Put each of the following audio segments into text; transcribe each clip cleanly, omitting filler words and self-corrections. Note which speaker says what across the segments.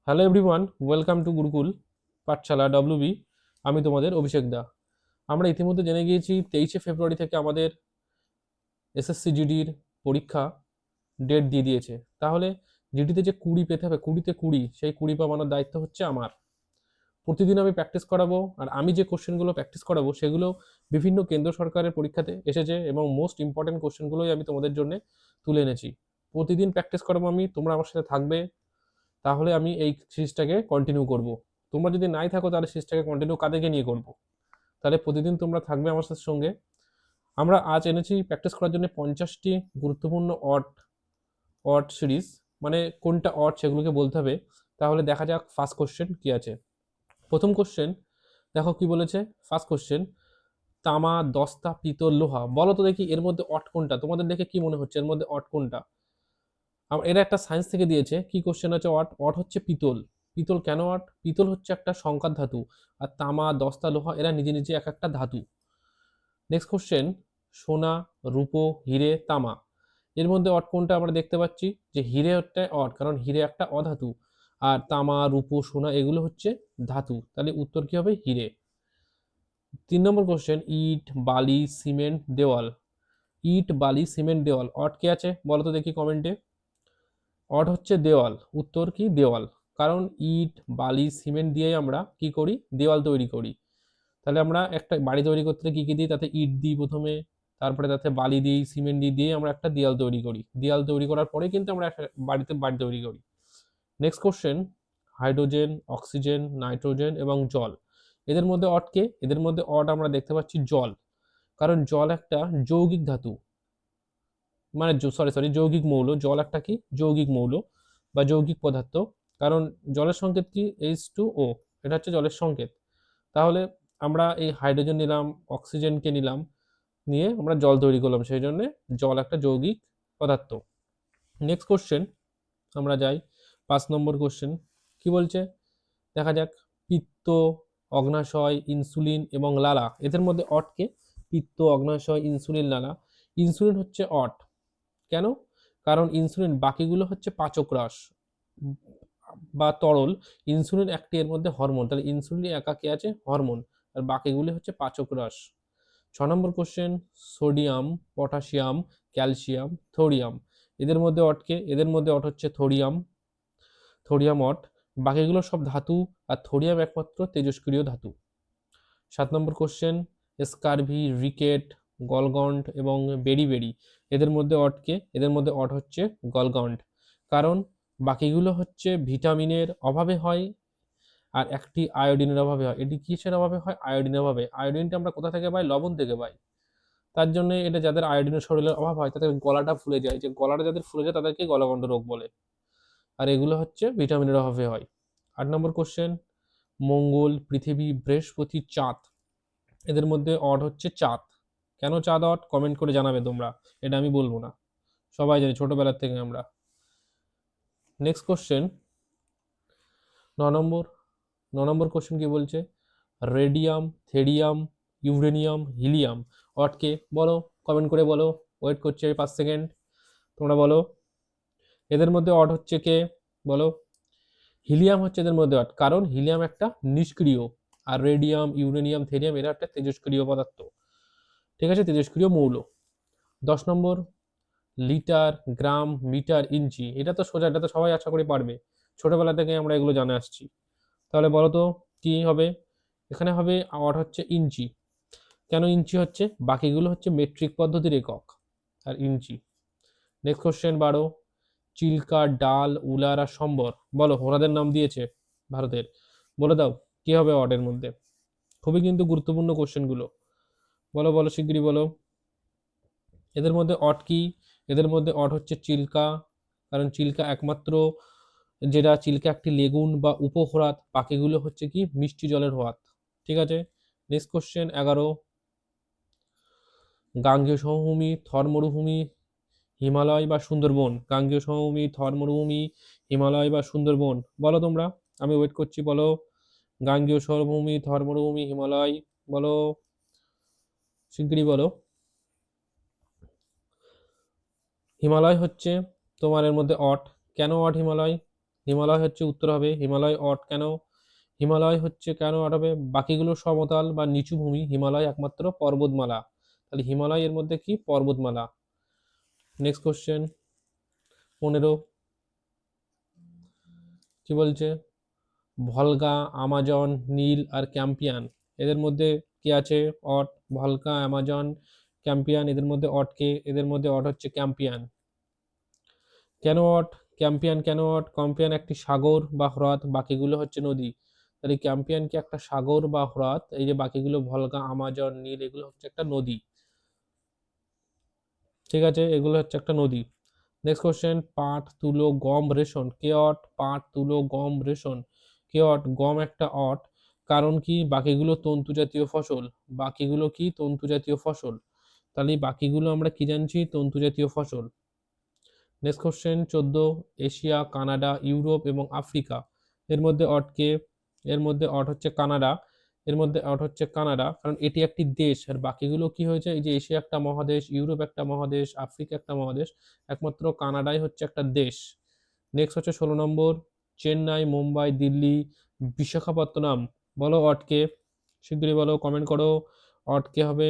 Speaker 1: Hello everyone, welcome to Gurukul Pathsala WB. আমি তোমাদের অভিষেক দা। আমরা ইতিমধ্যে জেনে গিয়েছি 23শে ফেব্রুয়ারি থেকে আমাদের এসএসসি জিডির পরীক্ষা ডেট দিয়ে দিয়েছে। তাহলে জিডিতে যে 20 পেতে হবে, 20তে 20, সেই 20 পাবানোর দায়িত্ব হচ্ছে আমার। প্রতিদিন আমি প্র্যাকটিস করাবো, আর আমি যে কোশ্চেনগুলো প্র্যাকটিস করাবো সেগুলো বিভিন্ন কেন্দ্র সরকারের পরীক্ষাতে এসেছে এবং মোস্ট ইম্পর্টেন্ট কোশ্চেনগুলোই আমি তোমাদের জন্য তুলে এনেছি। প্রতিদিন প্র্যাকটিস করাবো আমি, তোমরা আমার সাথে থাকবে, তাহলে আমি এই সিরিজটাকে কন্টিনিউ করব। তোমরা যদি নাই থাকো তাহলে সিরিজটাকে কন্টিনিউ কাদেরকে নিয়ে করব? তাহলে প্রতিদিন তোমরা থাকবে আমার সাথে সঙ্গে। আমরা আজ এনেছি প্র্যাকটিস করার জন্য 50টি গুরুত্বপূর্ণ অড অড সিরিজ, মানে কোনটা অড সেগুলোকে বলতে হবে। তাহলে দেখা যাক ফার্স্ট কোশ্চেন কি আছে। প্রথম কোশ্চেন দেখো কি বলেছে। ফার্স্ট কোশ্চেন, তামা, দস্তা, পিতল, লোহা। বলো তো দেখি এর মধ্যে অড কোনটা? তোমাদের দেখে কি মনে হচ্ছে এর মধ্যে অড কোনটা? এরা একটা সায়েন্স থেকে দিয়েছে। কি কোশ্চেন আছে? অট অট হচ্ছে পিতল। পিতল কেন অট? পিতল হচ্ছে একটা সংকার ধাতু, আর তামা, দস্তা, লোহা এরা নিজে নিজে এক একটা ধাতু। নেক্সট কোশ্চেন, সোনা, রূপো, হিরে, তামা। এর মধ্যে অট কোনটা? আমরা দেখতে পাচ্ছি যে হিরে হচ্ছে অট, কারণ হিরে একটা অধাতু, আর তামা, রূপো, সোনা এগুলো হচ্ছে ধাতু। তাহলে উত্তর কি হবে? হিরে। 3 নম্বর কোশ্চেন, ইট, বালি, সিমেন্ট, দেওয়াল। ইট, বালি, সিমেন্ট, দেওয়াল, অট কে আছে বলো তো দেখি কমেন্টে। অড হচ্ছে দেওয়াল। উত্তর কি? দেওয়াল। কারণ ইট, বালি, সিমেন্ট দিয়েই আমরা কি করি? দেওয়াল তৈরি করি। তাহলে আমরা একটা বাড়ি তৈরি করতে কি কি দিই? তাতে ইট দিই প্রথমে, তারপরে তাতে বালি দিই, সিমেন্ট দিয়ে আমরা একটা দেওয়াল তৈরি করি। দেওয়াল তৈরি করার পরে কিন্তু আমরা একটা বাড়ি তৈরি করি। Next question, hydrogen, oxygen, nitrogen এবং জল। এদের মধ্যে অড কে? এদের মধ্যে অড আমরা দেখতে পাচ্ছি জল, কারণ জল একটা যৌগিক ধাতু, মানে সরি সরি যৌগিক মৌল। জল একটা কি? যৌগিক মৌল বা যৌগিক পদার্থ। কারণ জলের সংকেত কি? H2O, এটা হচ্ছে জলের সংকেত। তাহলে আমরা এই হাইড্রোজেন নিলাম, অক্সিজেনকে নিলাম, নিয়ে আমরা জল তৈরি করলাম, সেই জন্য জল একটা যৌগিক পদার্থ। নেক্সট কোশ্চেন আমরা যাই। 5 নম্বর কোশ্চেন কি বলছে দেখা যাক। পিত্ত, অগ্নাশয়, ইনসুলিন এবং লালা, এদের মধ্যে অট কে? পিত্ত, অগ্নাশয়, ইনসুলিন, লালা। ইনসুলিন হচ্ছে অট। কেন? কারণ ইনসুলিন, বাকিগুলো হচ্ছে পাচক রাস বা তরল। ইনসুলিন একটি এর মধ্যে হরমোন, তাহলে ইনসুলিন একা কে আছে? হরমোন। আর বাকিগুলি হচ্ছে পাচক রাস। 6 নম্বর question, sodium, potassium, calcium, thorium. এদের মধ্যে অটকে? এদের মধ্যে অট হচ্ছে থোরিয়াম। থোরিয়াম অট। বাকিগুলো সব ধাতু, আর থোরিয়াম একমাত্র তেজস্ক্রিয় ধাতু। 7 নম্বর কোশ্চেন, স্কারভি, রিকেট, গলগন্ড এবং বেরিবেরি। এদের মধ্যে অটকে? এদের মধ্যে অট হচ্ছে গলগন্ড। কারণ বাকিগুলো হচ্ছে ভিটামিনের অভাবে হয়, আর একটি আয়োডিনের অভাবে হয়। এটি কিসের অভাবে হয়? আয়োডিনের অভাবে। আয়োডিনটা আমরা কোথা থেকে পাই? লবণ থেকে পাই। তার জন্য এটা যাদের আয়োডিনের শরীরের অভাব হয় তাদের গলাটা ফুলে যায়, যে গলাটা যাদের ফুলে যায় তাদেরকে গলগন্ড রোগ বলে। আর এগুলো হচ্ছে ভিটামিনের অভাবে হয়। 8 নম্বর কোশ্চেন, মঙ্গল, পৃথিবী, বৃহস্পতি, চাঁদ। এদের মধ্যে অড হচ্ছে চাঁদ। কেন চাঁদ অড? কমেন্ট করে জানাবে তোমরা, এটা আমি বলবো না, সবাই জানি ছোটবেলার থেকে আমরা। নেক্সট কোশ্চেন, 9 নম্বর। 9 নম্বর কোশ্চেন কি বলছে? Radium, thorium, uranium, helium. Odd কে বলো? কমেন্ট করে বলো, ওয়েট করছি আমি 5 সেকেন্ড, তোমরা বলো। এদের মধ্যে অড হচ্ছে কে? বলো। হিলিয়াম হচ্ছে এদের মধ্যে অড, কারণ হিলিয়াম একটা নিষ্ক্রিয়, আর রেডিয়াম, ইউরেনিয়াম, থেরিয়াম এরা একটা তেজস্ক্রিয় পদার্থ। ঠিক আছে, তেজস্ক্রিয় মৌল। 10 নম্বর, লিটার, গ্রাম, মিটার, ইঞ্চি। এটা তো সোজা, এটা তো সবাই আশা করি পারবে, ছোটবেলা থেকে আমরা এগুলো জানে আসছি। তাহলে বলো তো কি হবে? এখানে হবে ওয়াট হচ্ছে ইঞ্চি। কেন ইঞ্চি হচ্ছে? বাকিগুলো হচ্ছে মেট্রিক পদ্ধতির একক, আর ইঞ্চি। নেক্সট কোশ্চেন 12, চিল্কা, ডাল, উলার আর সম্বর। বলো, ওনাদের নাম দিয়েছে ভারতের, বলে দাও কি হবে ওয়াটের মধ্যে। খুবই কিন্তু গুরুত্বপূর্ণ কোশ্চেনগুলো, বলো বলো শিগগিরই বলো। এদের মধ্যে অট কি? এদের মধ্যে অট হচ্ছে চিল্কা, কারণ চিল্কা একমাত্র, যেটা চিল্কা একটি লেগুন বা উপহ্রদ, বাকিগুলো হচ্ছে কি? মিষ্টি জলের হ্রদ। ঠিক আছে। নেক্সট কোশ্চেন 11, গাঙ্গেয় সমভূমি, থর মরুভূমি, হিমালয় বা সুন্দরবন। গাঙ্গেয় সমভূমি, থর মরুভূমি, হিমালয় বা সুন্দরবন। বলো তোমরা, আমি ওয়েট করছি, বলো। গাঙ্গেয় সমভূমি, থর মরুভূমি, হিমালয়, বলো শিগগিরই বলো। হিমালয় হচ্ছে তোমার এর মধ্যে অট। কেন অট হিমালয়? হিমালয় হচ্ছে উত্তর হবে। হিমালয় অট কেন? হিমালয় হচ্ছে কেন অট হবে? বাকিগুলো সমতল বা নিচু ভূমি, হিমালয় একমাত্র পর্বতমালা। তাহলে হিমালয় এর মধ্যে কি? পর্বতমালা। নেক্সট কোশ্চেন 15 কি বলছে? ভলগা, আমাজন, নীল আর ক্যাম্পিয়ান এদের মধ্যে কি আছে? অট। ভলগা, অ্যামাজন, ক্যাম্পিয়ান এদের মধ্যে অট কে? এদের মধ্যে অট হচ্ছে ক্যাম্পিয়ান। কেন অট? ক্যাম্পিয়ান কেন অট? ক্যাম্পিয়ান একটি সাগর বা হ্রদ, বাকিগুলো হচ্ছে নদী। তাহলে ক্যাম্পিয়ান কি একটা সাগর বা হ্রদ? এই যে বাকিগুলো ভলগা, আমাজন, নীল এগুলো হচ্ছে একটা নদী। ঠিক আছে, এগুলো হচ্ছে একটা নদী। নেক্সট কোশ্চেন, পাট, তুলো, গম, রেশন কে অট? পাট, তুলো, গম, রেশন কে অট? গম একটা অট, কারণ কি? বাকিগুলো তন্তু জাতীয় ফসল। বাকিগুলো কি? তন্তু জাতীয় ফসল। তাহলে এই বাকিগুলো আমরা কি জানছি? তন্তু জাতীয় ফসল। Next question 14, Asia, Canada, Europe এবং আফ্রিকা এর মধ্যে অট কে? এর মধ্যে অট হচ্ছে কানাডা। এর মধ্যে অট হচ্ছে কানাডা, কারণ এটি একটি দেশ। আর বাকিগুলো কি হয়েছে? এই যে এশিয়া একটা মহাদেশ, ইউরোপ একটা মহাদেশ, আফ্রিকা একটা মহাদেশ, একমাত্র কানাডাই হচ্ছে একটা দেশ। নেক্সট হচ্ছে 16 নম্বর, চেন্নাই, মুম্বাই, দিল্লি, বিশাখাপত্তনম বলো অট কে? শিগগিরই বলো, কমেন্ট করো, অট কে হবে?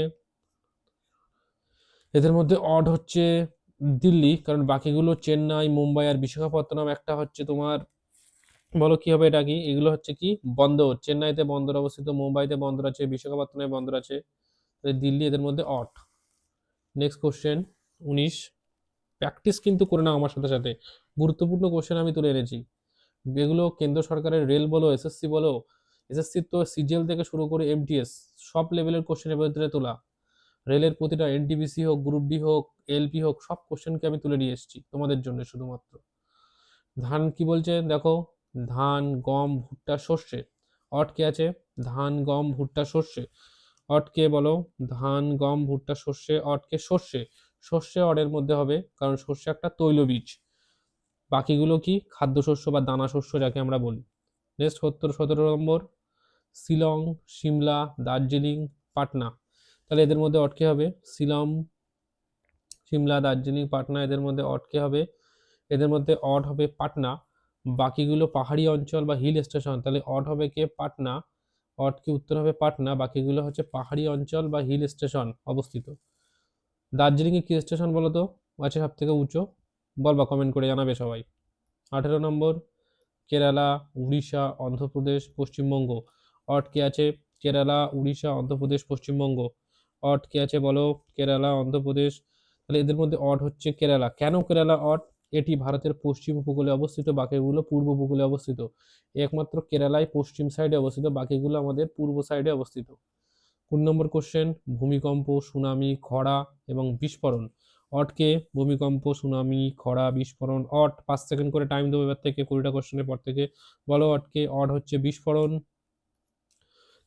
Speaker 1: এদের মধ্যে অড হচ্ছে দিল্লি, কারণ বাকিগুলো চেন্নাই, মুম্বাই আর বিশাখাপত্তনম একটা হচ্ছে তোমার, বলো কি হবে এটা? কি এগুলো হচ্ছে কি? বন্দর। চেন্নাইতে বন্দর অবস্থিত, মুম্বাইতে বন্দর আছে, বিশাখাপত্তনমে বন্দর আছে, দিল্লি এদের মধ্যে অট। নেক্সট কোশ্চেন 19, প্র্যাকটিস কিন্তু করে নাও আমার সাথে সাথে, গুরুত্বপূর্ণ কোশ্চেন আমি তুলে এনেছি। যেগুলো কেন্দ্র সরকারের রেল বলো, এসএসসি বলো, এসএসসি তো সিজিএল থেকে শুরু করে এমটিএস সব লেভেলের কোশ্চেনের ভিতরে তোলা। রেলের প্রতিটা এনটিপিসি হোক, গ্রুপ ডি হোক, এলপি হোক, সব কোশ্চেনকে আমি তুলে নিয়ে এসেছি তোমাদের জন্য শুধুমাত্র। ধান কি বলছে দেখো? ধান, গম, ভুট্টা, সর্ষে অট কে আছে? ধান, গম, ভুট্টা, সর্ষে অট কে বলো? ধান, গম, ভুট্টা, সর্ষে অট কে? সর্ষে। সর্ষে অটের মধ্যে হবে, কারণ সর্ষে একটা তৈলবীজ। বাকিগুলো কি? খাদ্যশস্য বা দানা শস্য যাকে আমরা বলি। নেক্সট 17 নম্বর, শিলং, সিমলা, দার্জিলিং, পাটনা তাহলে এদের মধ্যে অট কে হবে? শিলং, সিমলা, দার্জিলিং, পাটনা এদের মধ্যে অট কে হবে? এদের মধ্যে অড হবে পাটনা। বাকিগুলো পাহাড়ি অঞ্চল বা হিল স্টেশন, তাহলে অড হবে কে? পাটনা। অড কি উত্তর হবে? পাটনা। বাকিগুলো হচ্ছে পাহাড়ি অঞ্চল বা হিল স্টেশন অবস্থিত। দার্জিলিং এ কি স্টেশন বলো তো আছে সব থেকে উঁচু? বলবা, কমেন্ট করে জানাবে সবাই। 18 নম্বর, কেরালা, উড়িষ্যা, অন্ধ্রপ্রদেশ, পশ্চিমবঙ্গ অট কে আছে? কেরালা, উড়িষ্যা, অন্ধ্রপ্রদেশ, পশ্চিমবঙ্গ অট কে আছে বলো? কেরালা, অন্ধ্রপ্রদেশ। তাহলে এদের মধ্যে অট হচ্ছে কেরালা। কেন কেরালা অট? এটি ভারতের পশ্চিম উপকূলে অবস্থিত, বাকিগুলো পূর্ব উপকূলে অবস্থিত। একমাত্র কেরালাই পশ্চিম সাইডে অবস্থিত, বাকিগুলো আমাদের পূর্ব সাইডে অবস্থিত। 20 নম্বর কোশ্চেন, ভূমিকম্প, সুনামি, খরা এবং বিস্ফোরণ অটকে? ভূমিকম্প, সুনামি, খরা, বিস্ফোরণ অট। 5 সেকেন্ড করে টাইম দেবো এবার থেকে, 20টা কোশ্চেনের পর থেকে। বলো অটকে? অট হচ্ছে বিস্ফোরণ।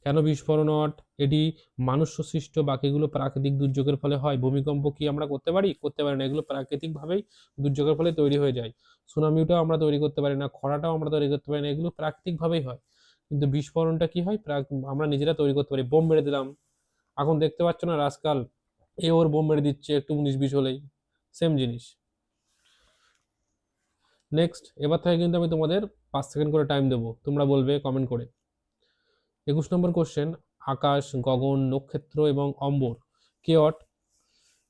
Speaker 1: কেন বিস্ফোরণ অট? এটি মানুষ সৃষ্ট, বাকিগুলো প্রাকৃতিক দুর্যোগের ফলে হয়। ভূমিকম্প কি আমরা করতে পারি? করতে পারি না, এগুলো প্রাকৃতিক ভাবেই দুর্যোগের ফলে তৈরি হয়ে যায়। সুনামিটাও আমরা তৈরি করতে পারি না, খরাটাও আমরা তৈরি করতে পারি না, এগুলো প্রাকৃতিক ভাবেই হয়। কিন্তু বিস্ফোরণটা কি হয়? আমরা নিজেরা তৈরি করতে পারি। বোম মেরে দিলাম, এখন দেখতে পাচ্ছ না আজকাল এ ওর বোম মেরে দিচ্ছে একটু 19-20 হলেই, সেম জিনিস। নেক্সট, এবার থেকে কিন্তু আমি তোমাদের 5 সেকেন্ড করে টাইম দেবো, তোমরা বলবে কমেন্ট করে। 21 নম্বর কোশ্চেন, আকাশ, গগন, নক্ষত্র এবং অম্বর কে অট?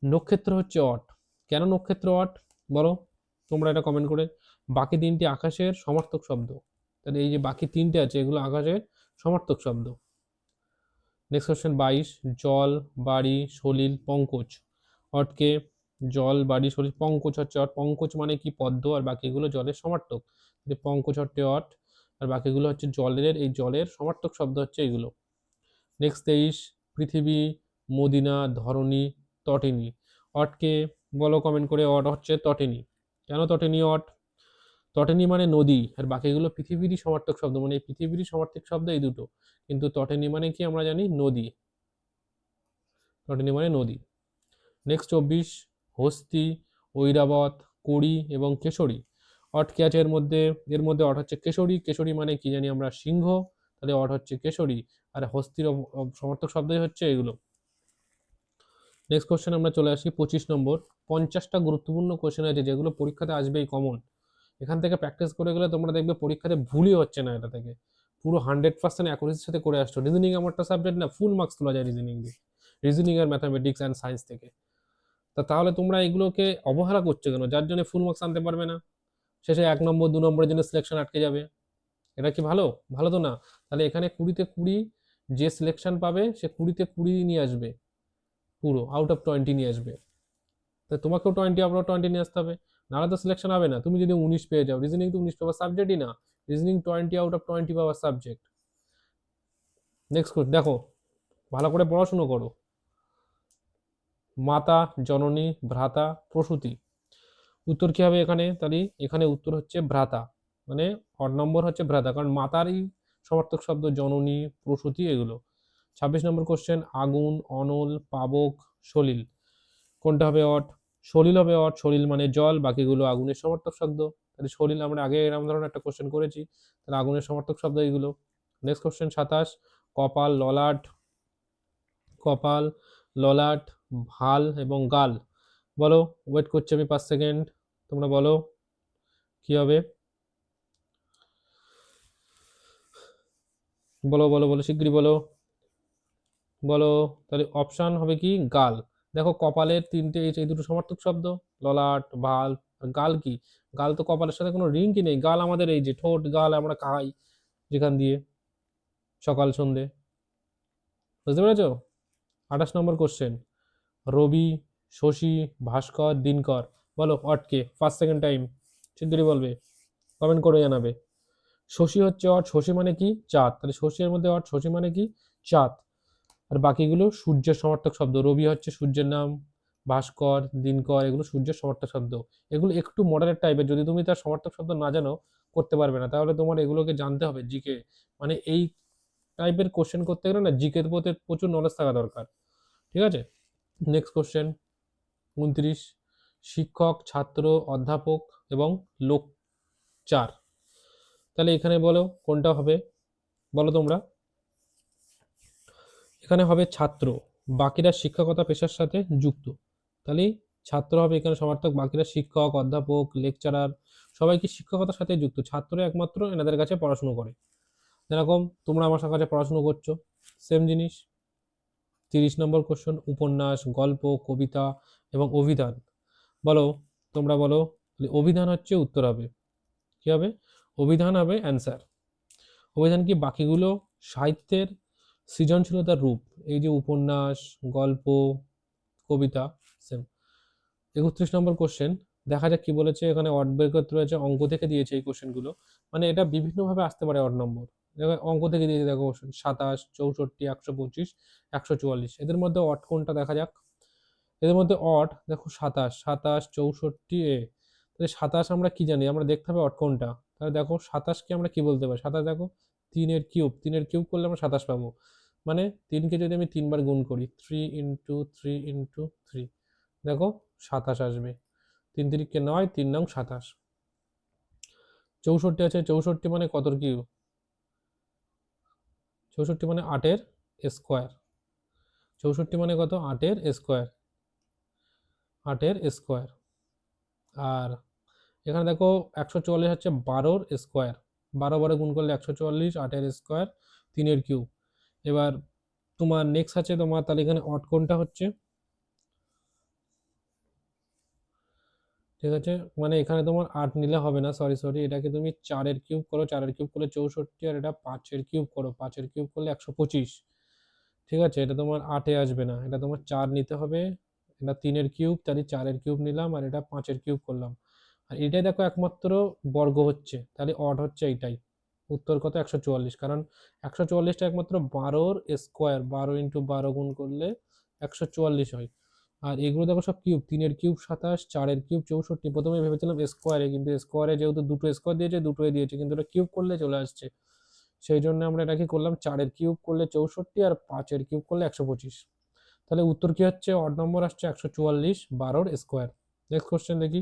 Speaker 1: নক্ষত্র হচ্ছে অট। কেন নক্ষত্র অট বলো তোমরা এটা কমেন্ট করে। বাকি তিনটি আকাশের সমার্থক শব্দ, তাহলে এই যে বাকি তিনটে আছে এগুলো আকাশের সমার্থক শব্দ। নেক্সট কোশ্চেন 22, জল, বাড়ি, সলিল, পঙ্কজ অটকে? জল, বাড়ি, সলিল, পঙ্কজ হচ্ছে অট। পঙ্কজ মানে কি? পদ্ম, আর বাকিগুলো জলের সমার্থক। যে পঙ্কজ হচ্ছে অট, আর বাকিগুলো হচ্ছে জলের, এই জলের সমার্থক শব্দ হচ্ছে এগুলো। নেক্সট 23, পৃথিবী, মদিনা, ধরণী, তটিনী অটকে? বলো কমেন্ট করে। অট হচ্ছে তটিনী। কেন তটিনী অট? তটিনী মানে নদী, আর বাকিগুলো পৃথিবীরই সমার্থক শব্দ, মানে এই পৃথিবীরই সমার্থক শব্দ এই দুটো, কিন্তু তটিনী মানে কি আমরা জানি? নদী। তটিনী মানে নদী। নেক্সট 24, হস্তি, ঐরাবত, কড়ি এবং কেশরী অট কে আছে এর মধ্যে? এর মধ্যে অট হচ্ছে কেশরী। কেশরী মানে কি জানি আমরা? সিংহ, তাহলে অট হচ্ছে কেশরী। আর হস্তির সমর্থক শব্দই হচ্ছে এগুলো। নেক্সট কোশ্চেন আমরা চলে আসি 25 নম্বর। 50টা গুরুত্বপূর্ণ কোশ্চেন আছে যেগুলো পরীক্ষাতে আসবেই কমন, এখান থেকে প্র্যাকটিস করে গেলে তোমরা দেখবে পরীক্ষাতে ভুলই হচ্ছে না, এটা থেকে পুরো 100% অ্যাকুরেসির সাথে করে আসছো। রিজনিং এমন একটা সাবজেক্ট না, ফুল মার্কস তোলা যায় রিজনিং দিয়ে, রিজনিং আর ম্যাথামেটিক্স অ্যান্ড সায়েন্স থেকে। তাহলে তোমরা এগুলোকে অবহেলা করছো কেন, যার জন্য ফুল মার্কস আনতে পারবে না, শেষে 1 নম্বর 2 নম্বরের জন্য সিলেকশন আটকে যাবে। এটা কি ভালো? ভালো তো না। তাহলে এখানে 20-তে 20 যে সিলেকশন পাবে সে 20-তে 20 নিয়ে আসবে, পুরো আউট অফ 20 নিয়ে আসবে। তো তোমাকেও 20 আউট অফ 20 নিয়ে আসতে হবে, নাহলে তো সিলেকশন হবে না। তুমি যদি 19 পেয়ে যাও, রিজনিং তো 19 পাওয়ার সাবজেক্টই না, reasoning 20 out of 20 power subject. Next দেখো, ভালো করে পড়াশুনো করো। মাতা, জননী, ভ্রাতা, প্রসূতি, উত্তর কি হবে এখানে? তাহলে এখানে উত্তর হচ্ছে ভ্রাতা, মানে 8 নম্বর হচ্ছে ভ্রাতা, কারণ মাতারই সমার্থক শব্দ জননী, প্রসূতি এগুলো। 26 নম্বর কোশ্চেন, আগুন, অনল, পাবক, সলিল, কোনটা হবে অট? সলিল হবে অট, সলিল মানে জল, বাকিগুলো আগুনের সমার্থক শব্দ। তাহলে সলিল আমরা আগে এরকম ধরনের একটা কোশ্চেন করেছি, তাহলে আগুনের সমার্থক শব্দ এগুলো। নেক্সট কোশ্চেন 27, কপাল, ললাট, কপাল, ললাট, ভাল এবং গাল, বলো। ওয়েট করছি আমি 5 সেকেন্ড, তোমরা বলো কি হবে, বলো বলো বলো শিগগিরই বলো, বলো। তাহলে অপশন হবে কি গাল। দেখো কপালের 3টে এই দুটো সমার্থক শব্দ, ললাট, ভাল আর গাল কি? গাল তো কপালের সাথে কোনো লিঙ্কই নেই। গাল আমাদের এই যে ঠোঁট, গাল আমরা খাই যেখান দিয়ে সকাল সন্ধে, বুঝতে পেরেছো? 28 নম্বর কোশ্চেন, রবি, শশী, ভাস্কর, দিনকর, বলো অটকে। 5 সেকেন্ড টাইম, শিগগিরই বলবে, কমেন্ট করে জানাবে। শশী হচ্ছে অট, শশী মানে কি? চাঁদ, তাহলে শশীর মধ্যে অট, শশী মানে কি? চাঁদ। আর বাকিগুলো সূর্যের সমার্থক শব্দ। রবি হচ্ছে সূর্যের নাম, ভাস্কর, দিনকর এগুলো সূর্যের সমার্থক শব্দ। এগুলো একটু মডারেট টাইপের, যদি তুমি তার সমার্থক শব্দ না জানো করতে পারবে না, তাহলে তোমার এগুলোকে জানতে হবে। জিকে মানে এই টাইপের কোশ্চেন করতে গেলে না জিকে এর প্রতি প্রচুর নলেজ থাকা দরকার, ঠিক আছে? নেক্সট কোশ্চেন 29, শিক্ষক, ছাত্র, অধ্যাপক এবং লোক 4, তাহলে এখানে বলো কোনটা হবে, বলো তোমরা। এখানে হবে ছাত্র, বাকিরা শিক্ষকতা পেশার সাথে যুক্ত, তাহলে ছাত্র হবে এখানে সমার্থক, বাকিরা শিক্ষক, অধ্যাপক, লেকচারার সবাই কি শিক্ষকতার সাথে যুক্ত, ছাত্র একমাত্র এনাদের কাছে পড়াশুনো করে। যেরকম তোমরা আমার কাছে পড়াশুনো করছো, সেম জিনিস। 30 নম্বর কোশ্চেন, উপন্যাস, গল্প, কবিতা এবং অভিধান, বলো তোমরা বলো। অভিধান হচ্ছে উত্তর হবে, কি হবে? অভিধান হবে অ্যান্সার। অভিধান কি? বাকিগুলো সাহিত্যের সৃজনশীলতার রূপ, এই যে উপন্যাস, গল্প, কবিতা, সেম। 31 নম্বর কোশ্চেন, দেখা যাক কি বলেছে এখানে। অড বের করতে রয়েছে, অঙ্ক থেকে দিয়েছে এই কোশ্চেনগুলো, মানে এটা বিভিন্নভাবে আসতে পারে অড নম্বর। দেখো অঙ্ক থেকে দিয়েছে, দেখো 27, 64, 125, 144, এদের মধ্যে অড কোনটা দেখা যাক। এদের মধ্যে অড দেখো 27, 27, 64 এ, তাহলে 27 আমরা কি জানি, আমরা দেখতে হবে অড কোনটা। তাহলে দেখো 27কে আমরা কি বলতে পারি, 27 দেখো 3-এর কিউব, 3-এর কিউব করলে আমরা 27 পাবো, মানে 3কে যদি আমি 3 বার গুণ করি, 3 × 3 × 3, দেখো 27 আসবে। 3 × 3 = 9, 3 × 9 = 27। 64 আছে, 64 মানে কতর কিউব? 64 মানে 8-এর স্কোয়ার। 64 মানে কত? 8-এর স্কোয়ার, 8-এর স্কোয়ার। আর এখানে দেখো 144 হচ্ছে 12-র স্কোয়ার, 12 গুণ করলে 144, 8-এর স্কোয়ার, 3-এর কিউব। এবার তোমার নেক্সট আছে তোমার, তাহলে এখানে অড কোনটা হচ্ছে, ঠিক আছে? মানে এখানে তোমার 8 নিলে হবে না, সরি সরি, এটাকে তুমি 4-এর কিউব করো, 4-এর কিউব করলে 64, আর এটা 5-এর কিউব করো, 5-এর কিউব করলে 125, ঠিক আছে? এটা তোমার 8-এ আসবে না, এটা তোমার 4 নিতে হবে। এটা 3-এর কিউব, তাহলে 4-এর কিউব নিলাম, আর এটা 5-এর কিউব করলাম। আর এটাই দেখো একমাত্র বর্গ হচ্ছে, তাহলে অড হচ্ছে এইটাই। উত্তর কত? 144, কারণ 144টা একমাত্র 12-র স্কোয়ার, 12 × 12 গুণ করলে 144 হয়। আর এগুলো দেখো সব কিউব, 3-এর কিউব 27, 4-এর কিউব 64। প্রথমে ভেবেছিলাম স্কোয়ারে, কিন্তু স্কোয়ারে যেহেতু দুটো স্কোয়ার দিয়েছে, দুটোই দিয়েছে, কিন্তু এটা কিউব করলে চলে আসছে, সেই জন্য আমরা এটা কি করলাম, 4-এর কিউব করলে 64 আর 5-এর কিউব করলে 125। তাহলে উত্তর কি হচ্ছে? অড নম্বর আসছে 144, 12-র স্কোয়ার। নেক্সট কোশ্চেন দেখি।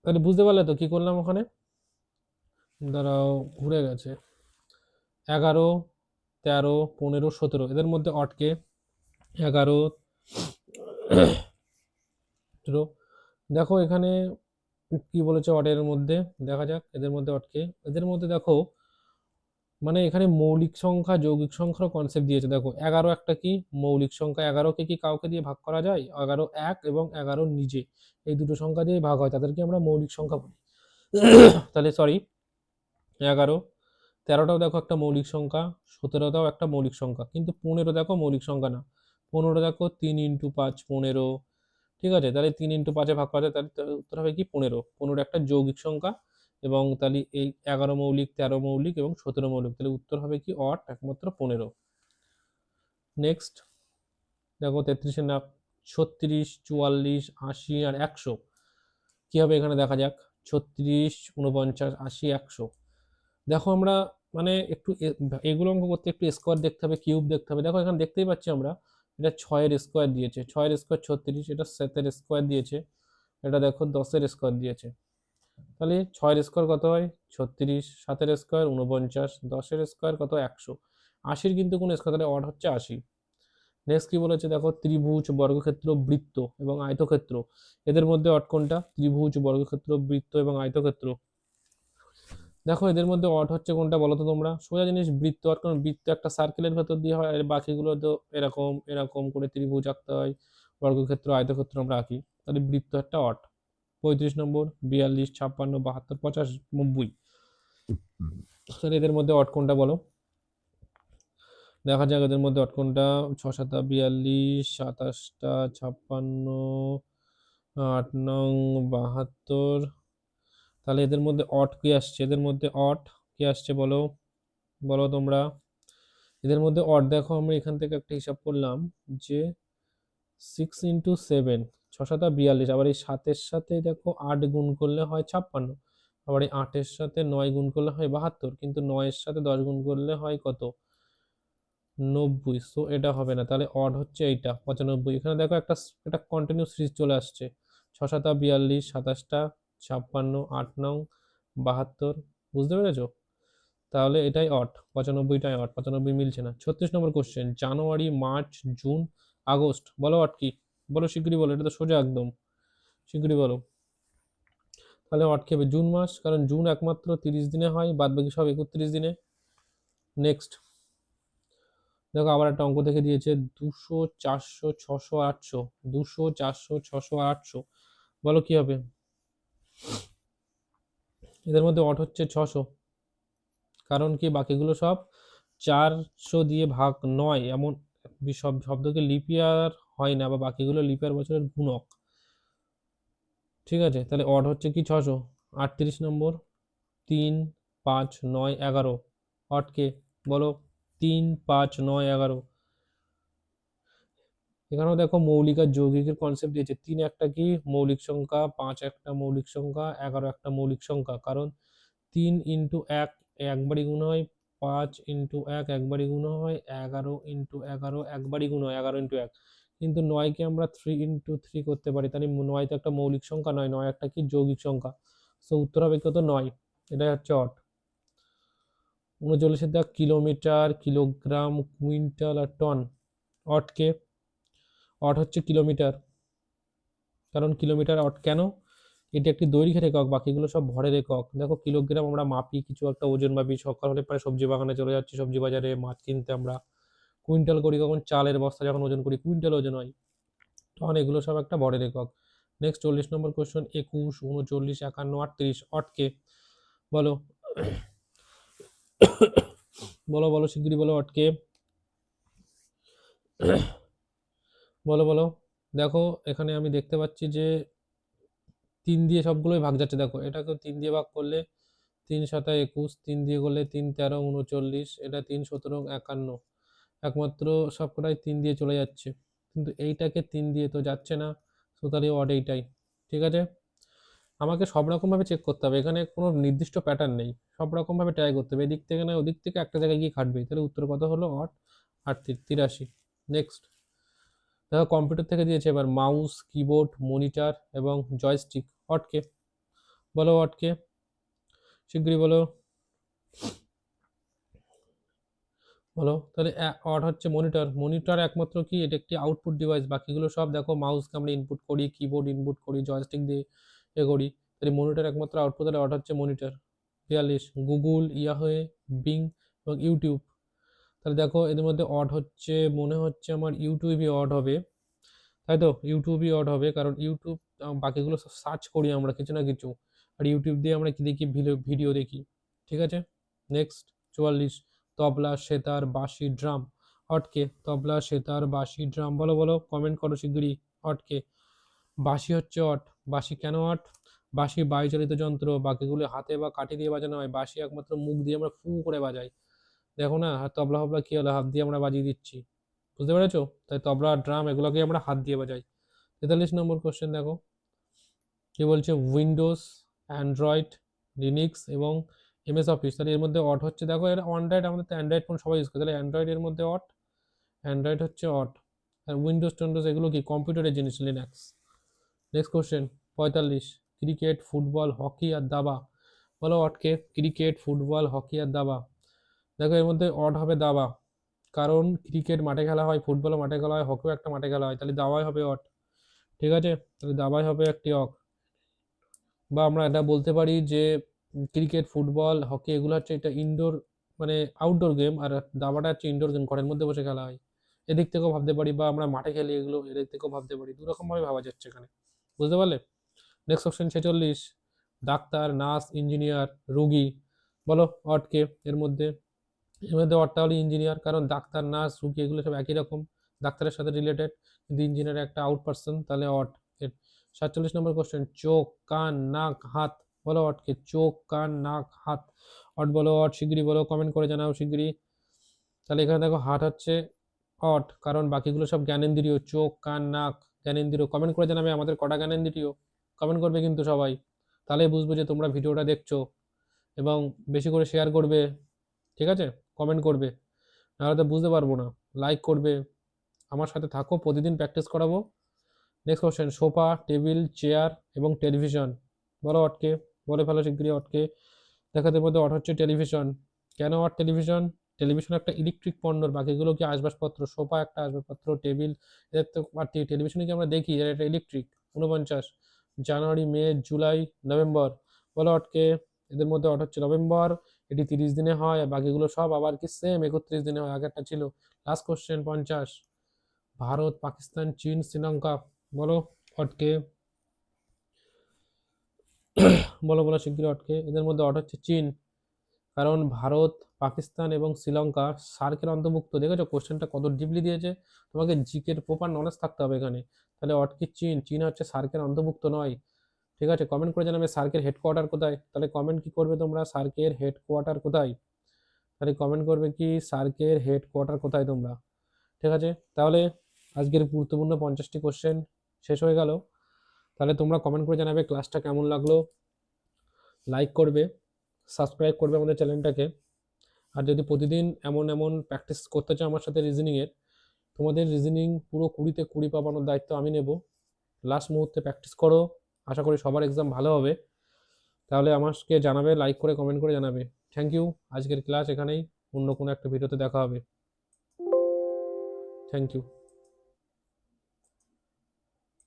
Speaker 1: তাহলে বুঝতে পারলে তো কি করলাম ওখানে? দাঁড়াও, ঘুরে গেছে। 11, 13, 15, 17 এদের মধ্যে অটকে 11, 17, দেখো এখানে কি বলেছে অডের মধ্যে, দেখা যাক এদের মধ্যে অটকে। এদের মধ্যে দেখো মানে এখানে মৌলিক সংখ্যা যৌগিক সংখ্যার কনসেপ্ট দিয়েছে। দেখো 11 একটা কি মৌলিক সংখ্যা, 11কে কি কাউকে দিয়ে ভাগ করা যায়? 11 এক এবং 11 নিজে, এই দুটো সংখ্যা দিয়ে ভাগ হয়, তাদেরকে আমরা মৌলিক সংখ্যা বলি। তাহলে সরি 11, 13টাও দেখো একটা মৌলিক সংখ্যা, 17টাও একটা মৌলিক সংখ্যা, কিন্তু 15 দেখো মৌলিক সংখ্যা না। 15 দেখো 3 × 5 15, ঠিক আছে? তাহলে 3 × 5-এ ভাগ করা যায়, তাহলে তাহলে উত্তর হবে কি 15। 15 একটা যৌগিক সংখ্যা, এবং তাহলে এই 11 মৌলিক, 13 মৌলিক এবং 17 মৌলিক, তাহলে উত্তর হবে কি অট একমাত্র 15। নেক্সট দেখো 33-এর নাম 36, 44, 80 আর 100। কি হবে এখানে দেখা যাক। 36, 49, 80, 100। দেখো আমরা মানে একটু এগুলো অঙ্ক করতে একটু স্কোয়ার দেখতে হবে, কিউব দেখতে হবে। দেখো এখানে দেখতেই পাচ্ছি আমরা, এটা 6-এর স্কোয়ার দিয়েছে, 6-এর স্কোয়ার 36, এটা 7-এর স্কোয়ার দিয়েছে, এটা দেখো 10-এর স্কোয়ার দিয়েছে। তাহলে 6-এর স্কোয়ার কত হয়? 36, 7-এর স্কোয়ার 49, 10-এর স্কোয়ার কত? 100। 80-র কিন্তু কোনো স্কোয়ার, তাহলে অড হচ্ছে 80। নেক্সট কি বলেছে দেখো, ত্রিভুজ, বর্গক্ষেত্র, বৃত্ত এবং আয়তক্ষেত্র, এদের মধ্যে অড কোনটা? ত্রিভুজ, বর্গক্ষেত্র, বৃত্ত এবং আয়তক্ষেত্র। দেখো এদের মধ্যে অড হচ্ছে কোনটা বলো তো তোমরা? সোজা জিনিস বৃত্ত, আর কারণ বৃত্ত একটা সার্কেলের ভেতর দিয়ে হয়, আর বাকিগুলো তো এরকম এরকম করে ত্রিভুজ আঁকতে হয়, বর্গক্ষেত্র, আয়তক্ষেত্র আমরা আঁকি, তাহলে বৃত্ত একটা অড। 35 নম্বর, 42, 56, 72, 85, 90। তাহলে এদের মধ্যে অড কোনটা বলো? দেখা যাক এদের মধ্যে অড কোনটা। 6 × 7 = 42, 27টা 56, 8 × 72। তাহলে এদের মধ্যে অড কি আসছে? এদের মধ্যে অড কি আসছে বলো, বলো তোমরা। এদের মধ্যে অড দেখো আমরা এখান থেকে একটা হিসাব করলাম যে 6 × 7, 6 × 7 = 42, আবার এই 7-এর সাথে দেখো 8 গুণ করলে হয় 56, আবার এই 8-এর সাথে 9 গুণ করলে হয় 72, কিন্তু 9-এর সাথে 10 গুণ করলে হয় কত? 90। সো এটা হবে না, তাহলে অড হচ্ছে এইটা 95। এখানে দেখো একটা একটা কন্টিনিউ সিরিজ চলে আসছে, 6 × 7 = 42, 27টা 56, 8 × 72। বুঝতে পেরেছো? তাহলে এটাই অড, 95টাই অড, 95 মিলছে না। 36 নম্বর কোশ্চেন, জানুয়ারি, মার্চ, জুন, আগস্ট, বলো অড কি? বলো শিগগিরই বলো, এটা তো সোজা একদম, শিগগিরই বলো। তাহলে অড কি হবে? জুন মাস, কারণ জুন একমাত্র 30 দিনে হয়, বাদ বাকি সব 31 দিনে। নেক্সট দেখো আবার একটা অঙ্ক দেখে দিয়েছে, 200, 400, 600, 800, 200, 400, 600 আর 800, বলো কি হবে? এদের মধ্যে অড হচ্ছে 600, কারণ কি বাকিগুলো সব 400 দিয়ে ভাগ নয়, এমন সব শব্দকে লিপিয়ার হয় না, বা বাকিগুলো লিপিয়ার বছরের গুণক, ঠিক আছে? তাহলে অড হচ্ছে কি 600। 38 নম্বর, 3, 5, 9, 11, অড কে? বলো 3, 5, 9, 11। এখানেও দেখো মৌলিক আর যৌগিকের কনসেপ্ট দিয়েছে। 3 একটা কি মৌলিক সংখ্যা, 5 একটা মৌলিক সংখ্যা, 11 একটা মৌলিক সংখ্যা, কারণ 3 × 1 একবারই গুণ হয়, 5 × 1 একবারই গুণ হয়, 11 × 11 একবারই গুণ হয়, 11 × 1। কিন্তু 9কে আমরা 3 × 3 করতে পারি, তাহলে 9 তো একটা মৌলিক সংখ্যা নয়, 9 একটা কি যৌগিক সংখ্যা। সো উত্তর হবে কত? 9। এটাই হচ্ছে অড। 39-এর দাগ, কিলোমিটার, কিলোগ্রাম, কুইন্টাল আর টন, অড কে? অড হচ্ছে কিলোমিটার, কারণ কিলোমিটার অড কেন? এটি একটি দৈর্ঘ্যের একক, বাকিগুলো সব ভরের একক। দেখো কিলোগ্রাম আমরা মাপি, কিছু একটা ওজন মাপি, সকাল হলে প্রায় সবজি বাগানে চলে যাচ্ছি, সবজি বাজারে মাছ কিনতে আমরা। কুইন্টাল করি কখন? চালের বস্তা যখন ওজন করি কুইন্টাল ওজন হয়। তখন এগুলো সব একটা ভরের একক। নেক্সট 40 নম্বর কোশ্চেন, 21, 39, 51, 38, অড কে? বলো বলো বলো শিগগিরই বলো, অড কে? বলো বলো। দেখো এখানে আমি দেখতে পাচ্ছি যে 3 দিয়ে সবগুলোই ভাগ যাচ্ছে। দেখো এটাকেও 3 দিয়ে ভাগ করলে 3 × 7 = 21, 3 দিয়ে করলে 3 × 13 = 39, এটা 3 × 17 = 51, একমাত্র সবকটাই 3 দিয়ে চলে যাচ্ছে, কিন্তু এইটাকে 3 দিয়ে তো যাচ্ছে না। সো তাহলে অড এইটাই, ঠিক আছে? আমাকে সব রকমভাবে চেক করতে হবে, এখানে কোনো নির্দিষ্ট প্যাটার্ন নেই, সব রকমভাবে ট্রাই করতে হবে, এদিক থেকে না ওদিক থেকে একটা জায়গায় গিয়ে খাটবে। তাহলে উত্তর কত হলো? অড 83। নেক্সট দেখো কম্পিউটার থেকে দিয়েছে এবার মাউস, কিবোর্ড, মনিটর এবং জয়স্টিক, অড কে? বলো অড কে? শিগগিরই বলো বলো। তাহলে অড হচ্ছে মনিটর। মনিটর একমাত্র কি এটা একটি আউটপুট ডিভাইস, বাকিগুলো সব দেখো মাউসকে আমরা ইনপুট করি, কিবোর্ড ইনপুট করি, জয়স্টিক দিয়ে এ করি, তাহলে মনিটর একমাত্র আউটপুট, তাহলে অট হচ্ছে মনিটর। 42 গুগল, ইয়াহু, বিং এবং ইউটিউব। তাহলে দেখো এদের মধ্যে অড হচ্ছে, মনে হচ্ছে আমার ইউটিউবই অড হবে, তাই তো? ইউটিউবই অড হবে, কারণ ইউটিউব বাকিগুলো সব সার্চ করি আমরা কিছু না কিছু, আর ইউটিউব দিয়ে আমরা কি দেখি, ভিডিও দেখি। ঠিক আছে, নেক্সট 44 তবলা, সেতার, বাঁশি, ড্রাম। অটকে তবলা, সেতার, বাঁশি, ড্রাম, বলো বলো, কমেন্ট করো শিগগিরই। অটকে বাঁশি হচ্ছে অট। বাঁশি কেন অট? বাঁশি বায়ুচালিত যন্ত্র, বাকিগুলো হাতে বা কাঠি দিয়ে বাজানো হয়, বাঁশি একমাত্র মুখ দিয়ে আমরা ফু করে বাজাই। দেখো না, আর তবলা ফবলা কি হলো, হাত দিয়ে আমরা বাজিয়ে দিচ্ছি, বুঝতে পেরেছো? তাই তবলা, ড্রাম এগুলোকে আমরা হাত দিয়ে বাজাই। 43 নম্বর কোশ্চেন দেখো কি বলছে, উইন্ডোজ, অ্যান্ড্রয়েড, লিনিক্স এবং এমএস অফিস। তাহলে এর মধ্যে অট হচ্ছে, দেখো এর অ্যান্ড্রয়েড, আমাদের তো অ্যান্ড্রয়েড ফোন সবাই ইউজ করে, তাহলে অ্যান্ড্রয়েড এর মধ্যে অট, অ্যান্ড্রয়েড হচ্ছে অট। আর উইন্ডোজ টোন্ডোজ এগুলো কি কম্পিউটারের জিনিস, Linux. Next question 45 cricket, football, hockey আর দাবা। বলো অটকে ক্রিকেট, ফুটবল, হকি আর দাবা। দেখো এর মধ্যে অট হবে দাবা, কারণ ক্রিকেট মাঠে খেলা হয়, ফুটবলও মাঠে খেলা হয়, হকিও একটা মাঠে খেলা হয়, তাহলে দাবাই হবে অট। ঠিক আছে, তাহলে দাবাই হবে একটি অক। বা আমরা এটা বলতে পারি যে ক্রিকেট, ফুটবল, হকি এগুলো হচ্ছে এটা ইনডোর, মানে আউটডোর গেম, আর দাবাটা হচ্ছে ইনডোর গেম, ঘরের মধ্যে বসে খেলা হয়। এদিক থেকেও ভাবতে পারি, বা আমরা মাঠে খেলি এগুলো, এদিক থেকেও ভাবতে পারি, দু রকম ভাবে ভাবা যাচ্ছে এখানে, বুঝতে পারলে? Next option 46 doctor, nurse, engineer, রোগী। বলো অটকে এর মধ্যে অটটা হলো ইঞ্জিনিয়ার, কারণ ডাক্তার, নার্স, রুগী এগুলো সব একই রকম, ডাক্তারের সাথে রিলেটেড, কিন্তু ইঞ্জিনিয়ার একটা আউট পার্সন, তাহলে অট। 47 নম্বর কোশ্চেন চোখ, কান, নাক, হাত। বলো অটকে চোখ, কান, নাক, হাত। অট বলো, অট শিগগিরই বলো, কমেন্ট করে জানাও শিগগিরই। তাহলে এখানে দেখো হাত হচ্ছে অট, কারণ বাকিগুলো সব জ্ঞানেন্দ্রিয়, চোখ, কান, নাক জ্ঞানেন্দ্রিয়। কমেন্ট করে জানাবে আমাদের কটা জ্ঞানেন্দ্রিয়, কমেন্ট করবে কিন্তু সবাই, তাহলে বুঝবো যে তোমরা ভিডিওটা দেখছো, এবং বেশি করে শেয়ার করবে, ঠিক আছে, কমেন্ট করবে, নাহলে তো বুঝতে পারবো না। লাইক করবে, আমার সাথে থাকো, প্রতিদিন প্র্যাকটিস করাবো। Next question sofa, table, chair এবং টেলিভিশন। বলো অটকে, বলে ফেলো শিগগিরই অটকে। দেখাতে মধ্যে অট হচ্ছে টেলিভিশন। কেন অট টেলিভিশন? টেলিভিশন একটা ইলেকট্রিক পণ্য, বাকিগুলো কি আসবাবপত্র, সোফা একটা আসবাবপত্র, টেবিল এদের তো টেলিভিশনে কি আমরা দেখি, এটা ইলেকট্রিক। 49 জানুয়ারি, মে, জুলাই, নভেম্বর। বলো অটকে, এদের মধ্যে অট হচ্ছে নভেম্বর, এটি 30 দিনে হয়, আর বাকিগুলো সব আবার কি সেম 31 দিনে হয়, আগেরটা ছিল। লাস্ট কোশ্চেন 50 ভারত, পাকিস্তান, চীন, শ্রীলঙ্কা। বলো অটকে, বলো বলো শিগগিরই অটকে। এদের মধ্যে অট হচ্ছে চীন, কারণ ভারত, পাকিস্তান এবং শ্রীলঙ্কা সার্কের অন্তর্ভুক্ত। দেখেছো কোশ্চেনটা কত ডিপলি দিয়েছে, তোমাকে জিকের প্রপার নলেজ থাকতে হবে এখানে। তাহলে অট কি চীন, চীন হচ্ছে সার্কের অন্তর্ভুক্ত নয়। ঠিক আছে, কমেন্ট করে জানাবে সার্কের হেডকোয়ার্টার কোথায়, তাহলে কমেন্ট কি করবে তোমরা, সার্কের হেডকোয়ার্টার কোথায়, তাহলে কমেন্ট করবে কি সার্কের হেডকোয়ার্টার কোথায় তোমরা। ঠিক আছে, তাহলে আজকের গুরুত্বপূর্ণ 50টি কোশ্চেন শেষ হয়ে গেল। তাহলে তোমরা কমেন্ট করে জানাবে ক্লাসটা কেমন লাগলো, লাইক করবে, সাবস্ক্রাইব করবে আমাদের চ্যানেলটাকে। আর যদি প্রতিদিন এমন এমন প্র্যাকটিস করতে চাও আমার সাথে রিজনিংয়ের, তোমাদের রিজনিং পুরো 20-তে 20 পাবানোর দায়িত্ব আমি নেব। লাস্ট মুহূর্তে প্র্যাকটিস করো, আশা করি সবার এক্সাম ভালো হবে। তাহলে আমাকে জানাবে, লাইক করে কমেন্ট করে জানাবে। থ্যাংক ইউ, আজকের ক্লাস এখানেই, অন্য কোনো একটা ভিডিওতে দেখা হবে। Thank you.